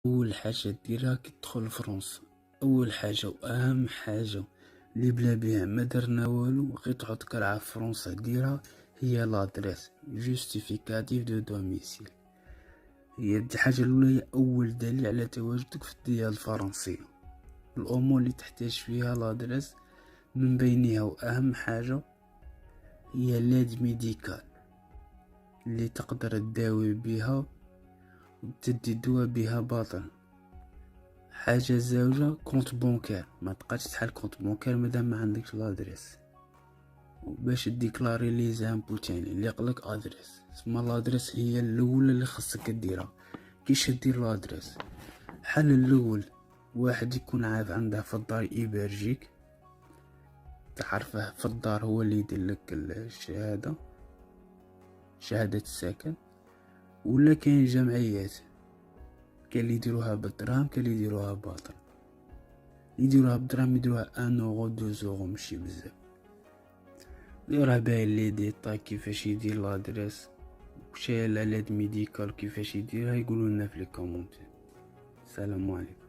اول حاجه ديرها كي تدخل لفرنسا، اول حاجه واهم حاجه اللي بلا بها ما درنا والو غير تحط كرعه في فرنسا ديرها، هي لادريس جوستيفيكاتيف دو دوميسيل. هي الحاجه الاولى، هي اول دليل على تواجدك في الديار الفرنسيه. الامور اللي تحتاج فيها لادريس من بينها واهم حاجه هي لاد ميديكال اللي تقدر تداوي بها وتدي دواء بها باطل. حاجه زوجة كونت بونكير، ما تبقاش تحل كونت بونكير مادام ما عندكش لادريس. وباش تديكلاري لي زامبو تاني اللي يقلك ادريس، اسمها لادريس هي الاولى اللي خصك ديرها. كيش دير لادريس؟ الحل الاول، واحد يكون عارف عنده في الدار يبرجيك، تعرفه في الدار هو اللي يديرلك الشهاده، شهاده السكن. ولا كاين جمعيات، كاين اللي يديروها بالدراهم، كاين اللي يديروها باطل. يديروها بالدراهم يديروها 1 اورو 2 اورو ماشي بزاف. اللي راه باين لي ديطاي كيفاش يدير لادريس وشي لاد ميديكال كيفاش يديرها يقولوا لنا في لي كومونتير. السلام عليكم.